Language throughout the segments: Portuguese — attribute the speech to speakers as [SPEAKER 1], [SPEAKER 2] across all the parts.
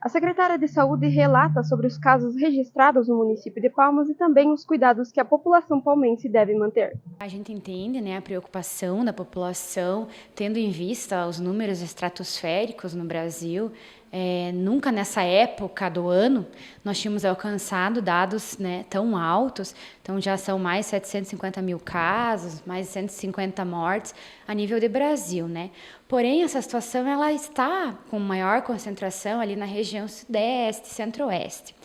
[SPEAKER 1] A secretária de Saúde relata sobre os casos registrados no município de Palmas e também os cuidados que a população palmense deve manter.
[SPEAKER 2] A gente entende, né, a preocupação da população, tendo em vista os números estratosféricos no Brasil. Nunca nessa época do ano nós tínhamos alcançado dados, né, tão altos. Então já são mais 750 mil casos, mais de 150 mortes a nível de Brasil, né? Porém, essa situação ela está com maior concentração ali na região sudeste, centro-oeste.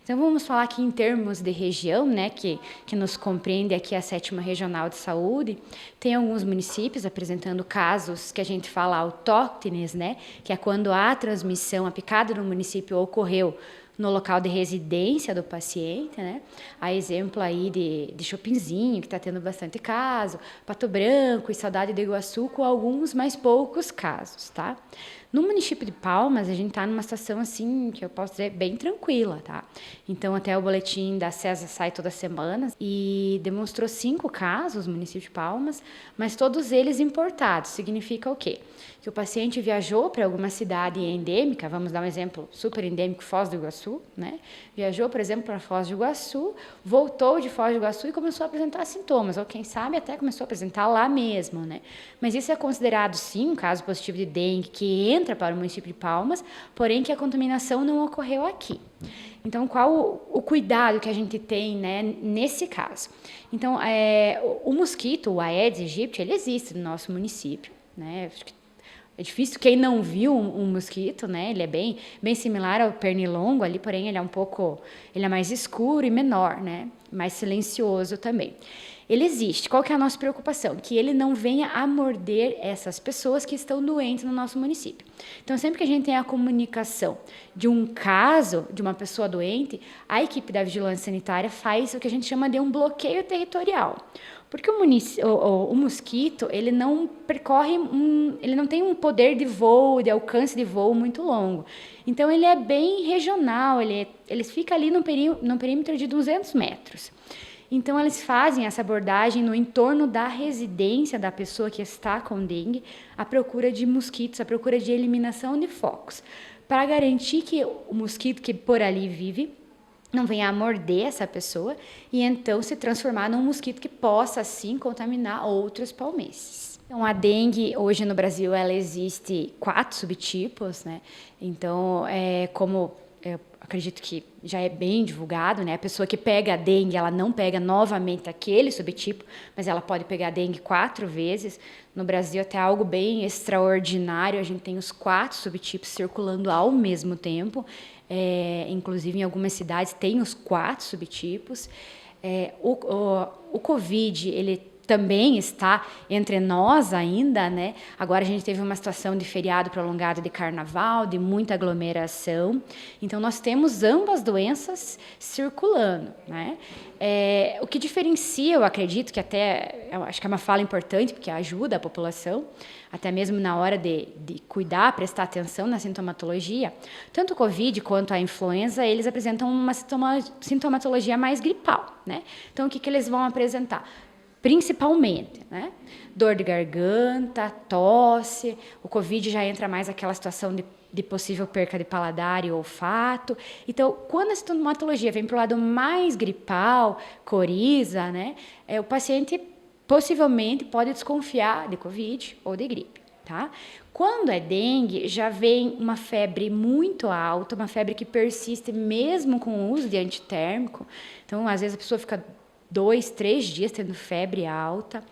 [SPEAKER 2] Então vamos falar aqui em termos de região, né, que nos compreende aqui a 7ª Regional de Saúde. Tem alguns municípios apresentando casos que a gente fala autóctones, né, que é quando a transmissão, a picada no município ocorreu no local de residência do paciente, né? A exemplo aí de Chopinzinho, que está tendo bastante caso, Pato Branco e Saudade de Iguaçu, com alguns, mas poucos casos, tá? No município de Palmas, a gente está numa situação assim, que eu posso dizer, bem tranquila, tá? Então, até o boletim da CESA sai toda semana e demonstrou 5 casos no município de Palmas, mas todos eles importados. Significa o quê? Que o paciente viajou para alguma cidade endêmica, vamos dar um exemplo super endêmico, Foz do Iguaçu, né? Viajou, por exemplo, para Foz do Iguaçu, voltou de Foz do Iguaçu e começou a apresentar sintomas, ou quem sabe até começou a apresentar lá mesmo, né? Mas isso é considerado, sim, um caso positivo de dengue que entra para o município de Palmas, porém que a contaminação não ocorreu aqui. Então, qual o cuidado que a gente tem, né, nesse caso? Então, o mosquito, o Aedes aegypti, ele existe no nosso município, né? Acho que é difícil quem não viu um mosquito, né? Ele é bem similar ao pernilongo ali, porém ele é mais escuro e menor, né? Mais silencioso também. Ele existe. Qual que é a nossa preocupação? Que ele não venha a morder essas pessoas que estão doentes no nosso município. Então, sempre que a gente tem a comunicação de um caso de uma pessoa doente, a equipe da vigilância sanitária faz o que a gente chama de um bloqueio territorial. Porque o mosquito, ele não percorre, ele não tem um poder de voo, de alcance de voo muito longo. Então, ele é bem regional, ele fica ali no perímetro de 200 metros. Então, eles fazem essa abordagem no entorno da residência da pessoa que está com dengue, à procura de mosquitos, à procura de eliminação de focos, para garantir que o mosquito que por ali vive não venha a morder essa pessoa e então se transformar num mosquito que possa, assim, contaminar outros palmenses. Então, a dengue, hoje no Brasil, ela existe 4 subtipos, né? Então, como eu acredito que já é bem divulgado, né? A pessoa que pega a dengue, ela não pega novamente aquele subtipo, mas ela pode pegar a dengue 4 vezes. No Brasil, até algo bem extraordinário, a gente tem os 4 subtipos circulando ao mesmo tempo. Inclusive, em algumas cidades, tem os 4 subtipos. O Covid, ele também está entre nós ainda, né? Agora a gente teve uma situação de feriado prolongado de carnaval, de muita aglomeração. Então, nós temos ambas doenças circulando, né? O que diferencia, eu acredito, eu acho que é uma fala importante, porque ajuda a população, até mesmo na hora de cuidar, prestar atenção na sintomatologia, tanto o Covid quanto a influenza, eles apresentam uma sintomatologia mais gripal, né? Então, o que eles vão apresentar? Principalmente, né? Dor de garganta, tosse, o Covid já entra mais aquela situação de possível perca de paladar e olfato. Então, quando a sintomatologia vem para o lado mais gripal, coriza, né? O paciente possivelmente pode desconfiar de Covid ou de gripe, tá? Quando é dengue, já vem uma febre muito alta, uma febre que persiste mesmo com o uso de antitérmico. Então, às vezes a pessoa fica 2, 3 dias tendo febre alta.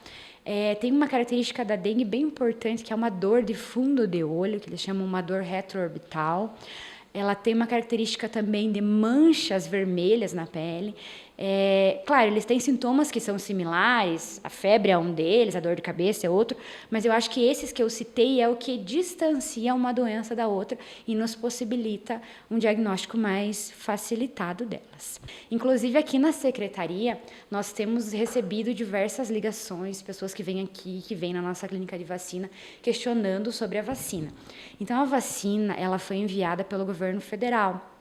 [SPEAKER 2] Tem uma característica da dengue bem importante, que é uma dor de fundo de olho, que eles chamam uma dor retroorbital. Ela tem uma característica também de manchas vermelhas na pele. Claro, eles têm sintomas que são similares, a febre é um deles, a dor de cabeça é outro, mas eu acho que esses que eu citei é o que distancia uma doença da outra e nos possibilita um diagnóstico mais facilitado delas. Inclusive, aqui na secretaria, nós temos recebido diversas ligações, pessoas que vêm aqui, que vêm na nossa clínica de vacina, questionando sobre a vacina. Então, a vacina, ela foi enviada pelo governo federal.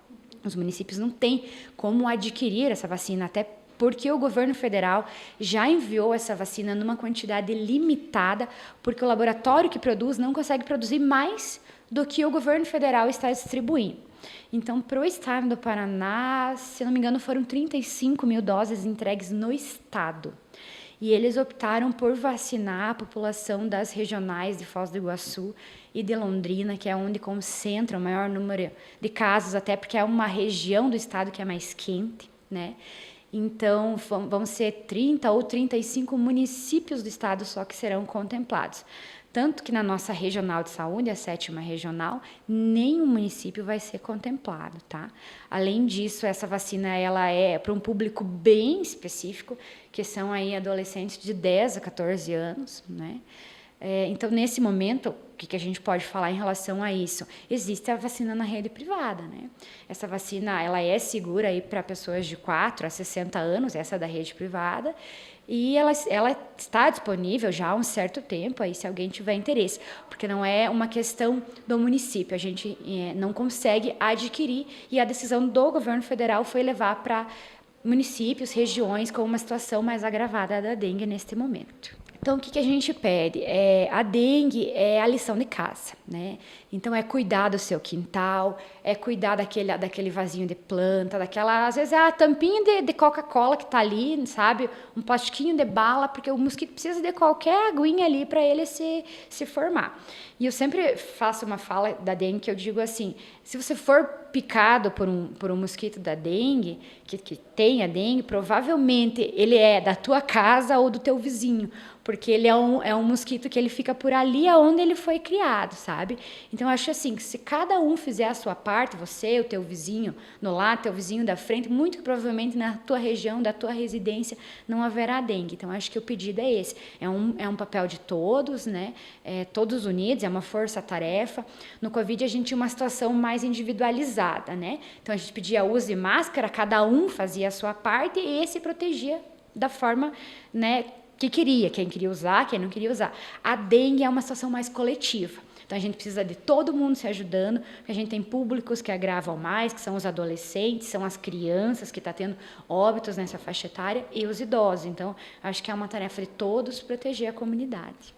[SPEAKER 2] Os municípios não têm como adquirir essa vacina, até porque o governo federal já enviou essa vacina numa quantidade limitada, porque o laboratório que produz não consegue produzir mais do que o governo federal está distribuindo. Então, para o estado do Paraná, se não me engano, foram 35 mil doses entregues no estado. E eles optaram por vacinar a população das regionais de Foz do Iguaçu e de Londrina, que é onde concentra o maior número de casos, até porque é uma região do estado que é mais quente, né? Então, vão ser 30 ou 35 municípios do estado só que serão contemplados. Tanto que na nossa regional de saúde, a 7ª regional, nenhum município vai ser contemplado, tá? Além disso, essa vacina ela é para um público bem específico, que são aí adolescentes de 10 a 14 anos, né? Então, nesse momento, o que a gente pode falar em relação a isso? Existe a vacina na rede privada, né? Essa vacina, ela é segura aí para pessoas de 4 a 60 anos, essa da rede privada, e ela está disponível já há um certo tempo, aí se alguém tiver interesse, porque não é uma questão do município, a gente não consegue adquirir, e a decisão do governo federal foi levar para municípios, regiões com uma situação mais agravada da dengue neste momento. Então, o que a gente pede? A dengue é a lição de casa, né? Então, é cuidar do seu quintal, é cuidar daquele vasinho de planta, às vezes é a tampinha de Coca-Cola que está ali, sabe? Um plastiquinho de bala, porque o mosquito precisa de qualquer aguinha ali para ele se formar. E eu sempre faço uma fala da dengue que eu digo assim, se você for picado por um mosquito da dengue, que tem a dengue, provavelmente ele é da tua casa ou do teu vizinho, porque ele é um mosquito que ele fica por ali aonde ele foi criado, sabe? Então, eu acho assim, que se cada um fizer a sua parte, você, o teu vizinho no lado, teu vizinho da frente, muito provavelmente na tua região, da tua residência, não haverá dengue. Então, acho que o pedido é esse. É um papel de todos, né? Todos unidos, é uma força-tarefa. No Covid, a gente tinha uma situação mais individualizada, né? Então, a gente pedia use máscara, cada um fazia a sua parte e se protegia da forma, né, que queria, quem queria usar, quem não queria usar. A dengue é uma situação mais coletiva. Então, a gente precisa de todo mundo se ajudando, porque a gente tem públicos que agravam mais, que são os adolescentes, são as crianças que estão tendo óbitos nessa faixa etária e os idosos. Então, acho que é uma tarefa de todos proteger a comunidade.